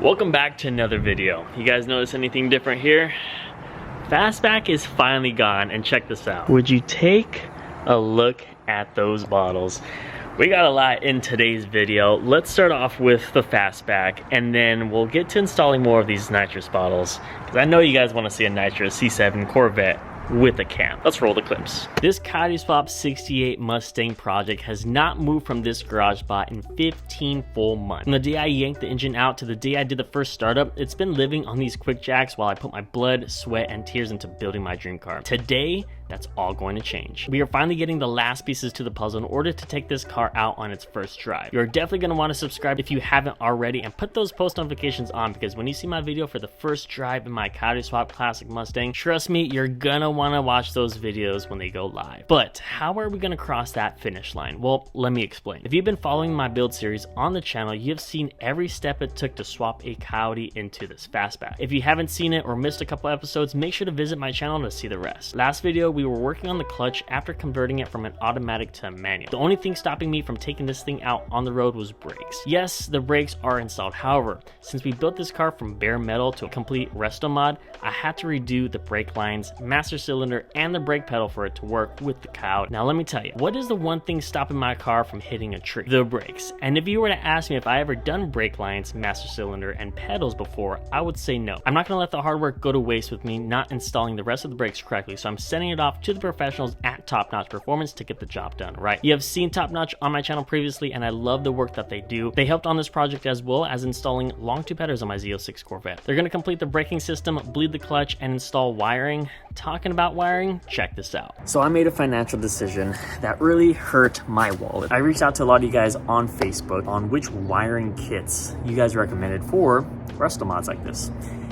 Welcome back to another video. You guys notice anything different here? Fastback is finally gone, and check this out. Would you take a look at those bottles? We got a lot in today's video. Let's start off with the Fastback, and then we'll get to installing more of these Nitrous bottles, because I know you guys want to see a Nitrous C7 Corvette with a cam. Let's roll the clips. This Coyote Swap 68 Mustang project has not moved from this garage spot in 15 full months. From the day I yanked the engine out to the day I did the first startup, it's been living on these quick jacks while I put my blood, sweat, and tears into building my dream car. Today, that's all going to change. We are finally getting the last pieces to the puzzle in order to take this car out on its first drive. You're definitely going to want to subscribe if you haven't already, and put those post notifications on, because when you see my video for the first drive in my Coyote Swap Classic Mustang, trust me, you're gonna want to watch those videos when they go live. But how are we going to cross that finish line? Well, let me explain. If you've been following my build series on the channel, you have seen every step it took to swap a Coyote into this Fastback. If you haven't seen it or missed a couple episodes, make sure to visit my channel to see the rest. Last video, we were working on the clutch after converting it from an automatic to a manual. The only thing stopping me from taking this thing out on the road was brakes. Yes, the brakes are installed. However, since we built this car from bare metal to a complete resto mod, I had to redo the brake lines, master cylinder, and the brake pedal for it to work with the Coyote. Now let me tell you, what is the one thing stopping my car from hitting a tree? The brakes. And if you were to ask me if I ever done brake lines, master cylinder, and pedals before, I would say no. I'm not going to let the hard work go to waste with me not installing the rest of the brakes correctly, so I'm sending it off to the professionals at Top Notch Performance to get the job done right. You have seen Top Notch on my channel previously, and I love the work that they do. They helped on this project as well as installing long tube headers on my Z06 Corvette. They're going to complete the braking system, bleed the clutch, and install wiring. Talking about wiring, check this out. So I made a financial decision that really hurt my wallet. I reached out to a lot of you guys on Facebook on which wiring kits you guys recommended for resto mods like this.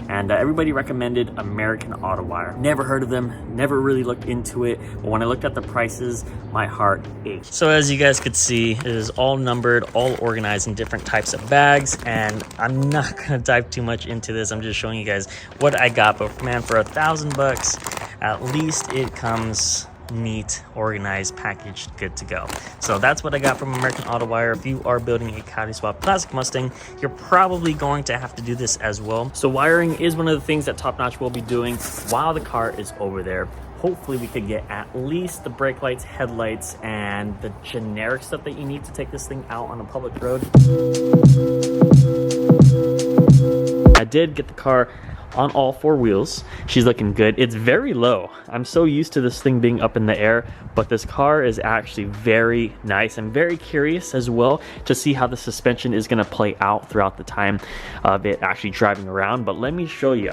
And everybody recommended American Auto Wire. Never heard of them, never really looked into it, but when I looked at the prices, my heart ached. So as you guys could see, it is all numbered, all organized in different types of bags, and I'm not gonna dive too much into this. I'm just showing you guys what I got, but man, for $1,000, at least it comes neat, organized, packaged, good to go. So that's what I got from American Auto Wire. If you are building a Coyote Swap Classic Mustang, you're probably going to have to do this as well. So wiring is one of the things that Top Notch will be doing while the car is over there. Hopefully we could get at least the brake lights, headlights, and the generic stuff that you need to take this thing out on a public road. I did get the car on all four wheels. She's looking good. It's very low. I'm so used to this thing being up in the air, but this car is actually very nice. I'm very curious as well to see how the suspension is going to play out throughout the time of it actually driving around. But let me show you.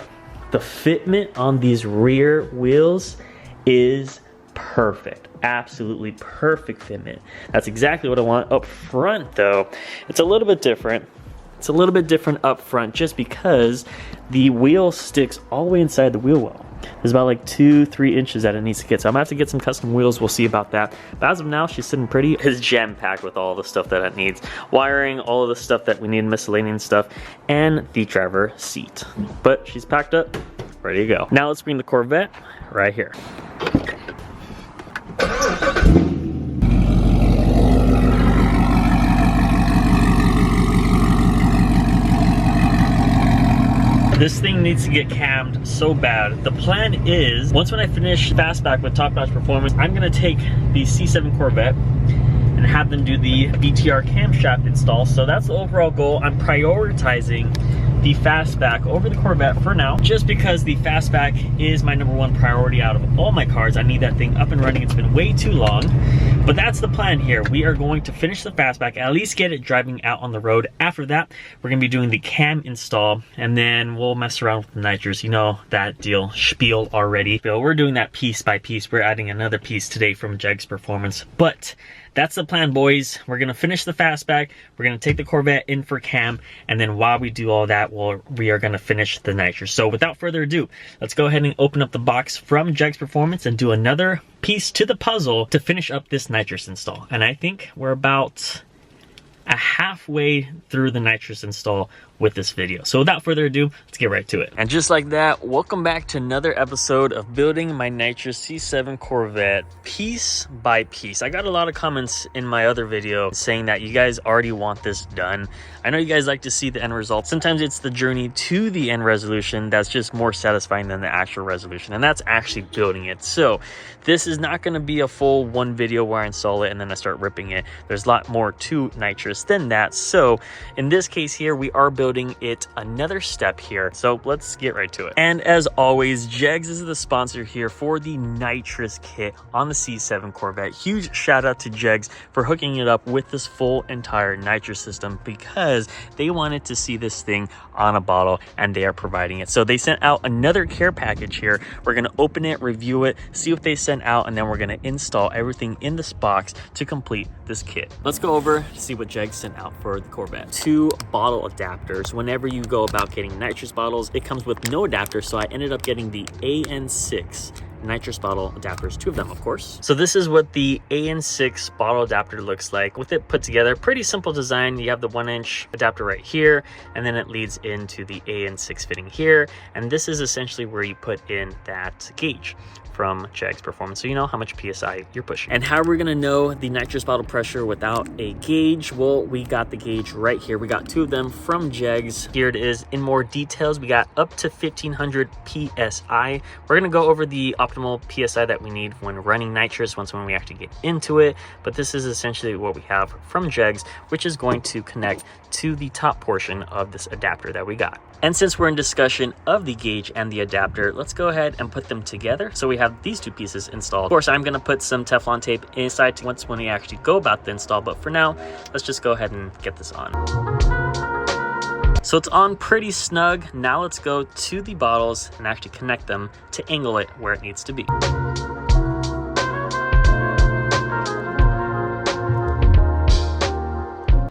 The fitment on these rear wheels is perfect. Absolutely perfect fitment. That's exactly what I want. Up front though, it's a little bit different. It's a little bit different up front just because the wheel sticks all the way inside the wheel well. There's about like 2-3 inches that it needs to get. So I'm gonna have to get some custom wheels. We'll see about that. But as of now, she's sitting pretty. It's jam-packed with all the stuff that it needs. Wiring, all of the stuff that we need, miscellaneous stuff, and the driver seat. But she's packed up, ready to go. Now let's bring the Corvette right here. This thing needs to get cammed so bad. The plan is, once when I finish Fastback with Top Notch Performance, I'm gonna take the C7 Corvette and have them do the BTR camshaft install. So that's the overall goal. I'm prioritizing the Fastback over the Corvette for now, just because the Fastback is my #1 priority out of all my cars. I need that thing up and running. It's been way too long, but that's the plan here. We are going to finish the Fastback, at least get it driving out on the road. After that, we're gonna be doing the cam install, and then we'll mess around with the Nitrous. You know that deal spiel already. So we're doing that piece by piece. We're adding another piece today from Jegs Performance, but that's the plan, boys. We're gonna finish the Fastback, we're gonna take the Corvette in for cam, and then while we do all that, we are gonna finish the Nitrous. So without further ado, let's go ahead and open up the box from Jegs Performance and do another piece to the puzzle to finish up this Nitrous install. And I think we're about halfway through the nitrous install with this video. So without further ado, let's get right to it. And just like that, welcome back to another episode of building my Nitrous C7 Corvette piece by piece. I got a lot of comments in my other video saying that you guys already want this done. I know you guys like to see the end result. Sometimes it's the journey to the end resolution that's just more satisfying than the actual resolution, and that's actually building it. So this is not going to be a full one video where I install it and then I start ripping it. There's a lot more to Nitrous than that. So in this case here, we are building it another step here. So let's get right to it. And as always, Jegs is the sponsor here for the Nitrous kit on the C7 Corvette. Huge shout out to Jegs for hooking it up with this full entire Nitrous system, because they wanted to see this thing on a bottle and they are providing it. So they sent out another care package here. We're going to open it, review it, see what they sent out, and then we're going to install everything in this box to complete this kit. Let's go over to see what Jegs sent out for the Corvette. 2 bottle adapters. Whenever you go about getting Nitrous bottles, it comes with no adapter, so I ended up getting the AN6 Nitrous bottle adapters, 2 of them, of course. So this is what the AN6 bottle adapter looks like with it put together. Pretty simple design. You have the 1-inch adapter right here, and then it leads into the AN6 fitting here, and this is essentially where you put in that gauge from Jegs Performance, so you know how much PSI you're pushing. And how are we gonna know the Nitrous bottle pressure without a gauge? Well, we got the gauge right here. We got 2 of them from Jegs. Here it is in more details. We got up to 1500 PSI. We're gonna go over the optimal PSI that we need when running Nitrous when we actually get into it, but this is essentially what we have from Jegs, which is going to connect to the top portion of this adapter that we got. And since we're in discussion of the gauge and the adapter, let's go ahead and put them together. So we have these 2 pieces installed. Of course, I'm going to put some Teflon tape inside when we actually go about the install, but for now, let's just go ahead and get this on. So it's on pretty snug. Now let's go to the bottles and actually connect them to angle it where it needs to be.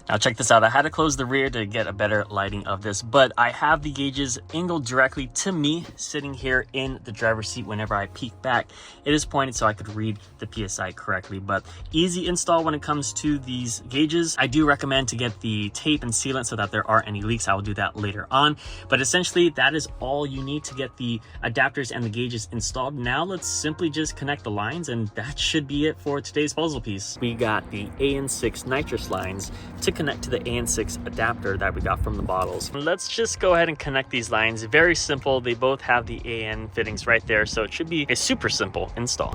Now check this out. I had to close the rear to get a better lighting of this, but I have the gauges angled directly to me sitting here in the driver's seat. Whenever I peek back, it is pointed so I could read the PSI correctly. But easy install when it comes to these gauges. I do recommend to get the tape and sealant so that there aren't any leaks. I will do that later on, but essentially that is all you need to get the adapters and the gauges installed. Now let's simply just connect the lines, and that should be it for today's puzzle piece. We got the AN6 Nitrous lines to connect to the AN6 adapter that we got from the bottles. Let's just go ahead and connect these lines. Very simple. They both have the AN fittings right there, so it should be a super simple install.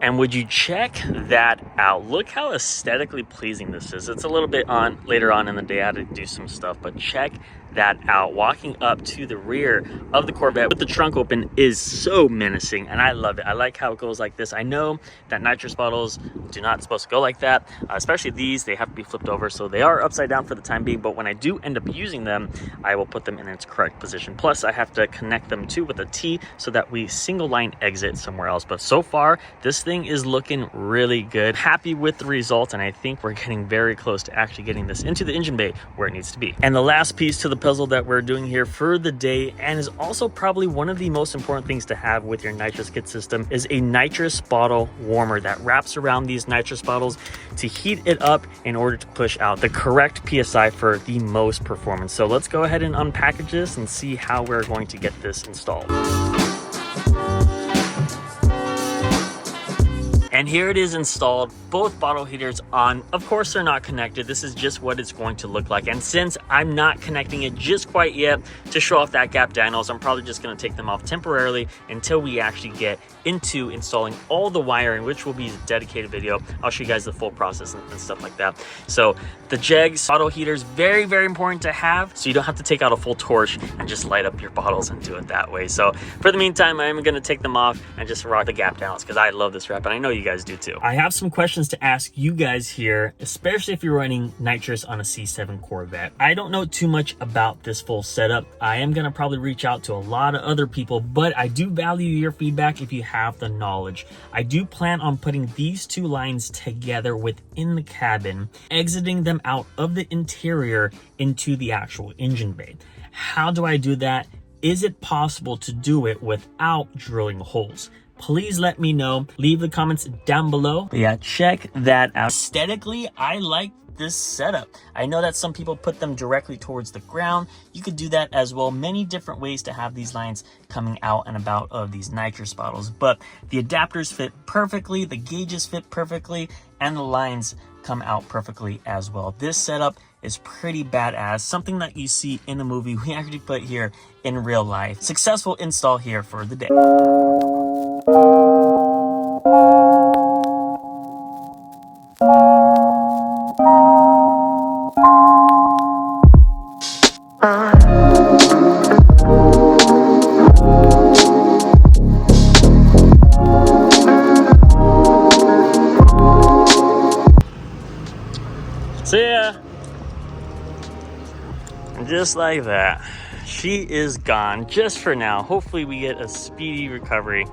And would you check that out? Look how aesthetically pleasing this is. It's a little bit on later on in the day. I had to do some stuff, but check that out. Walking up to the rear of the Corvette with the trunk open is so menacing, and I love it. I like how it goes like this. I know that Nitrous bottles do not supposed to go like that, especially these. They have to be flipped over, so they are upside down for the time being, but when I do end up using them, I will put them in its correct position. Plus, I have to connect them too with a T so that we single line exit somewhere else. But so far, this thing is looking really good. Happy with the result, and I think we're getting very close to actually getting this into the engine bay where it needs to be. And the last piece to the puzzle that we're doing here for the day, and is also probably one of the most important things to have with your Nitrous kit system, is a Nitrous bottle warmer that wraps around these Nitrous bottles to heat it up in order to push out the correct PSI for the most performance. So let's go ahead and unpackage this and see how we're going to get this installed. And here it is installed, both bottle heaters on. Of course, they're not connected. This is just what it's going to look like. And since I'm not connecting it just quite yet to show off that gap dynos, I'm probably just gonna take them off temporarily until we actually get into installing all the wiring, which will be a dedicated video. I'll show you guys the full process and stuff like that. So the Jegs bottle heaters, very, very important to have, so you don't have to take out a full torch and just light up your bottles and do it that way. So for the meantime, I am gonna take them off and just rock the gap dynos because I love this wrap, and I know you guys do too. I have some questions to ask you guys here, especially if you're running Nitrous on a C7 Corvette. I don't know too much about this full setup. I am gonna probably reach out to a lot of other people, but I do value your feedback if you have the knowledge. I do plan on putting these two lines together within the cabin, exiting them out of the interior into the actual engine bay. How do I do that? is it possible to do it without drilling holes? Please let me know. Leave the comments down below. But yeah, check that out. Aesthetically, I like this setup. I know that some people put them directly towards the ground. You could do that as well. Many different ways to have these lines coming out and about of these nitrous bottles, but the adapters fit perfectly, the gauges fit perfectly, and the lines come out perfectly as well. This setup is pretty badass. Something that you see in a movie, we actually put here in real life. Successful install here for the day. See ya. Just like that, she is gone just for now. Hopefully we get a speedy recovery,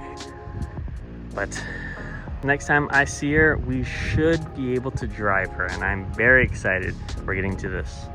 but next time I see her, we should be able to drive her, and I'm very excited for getting to this.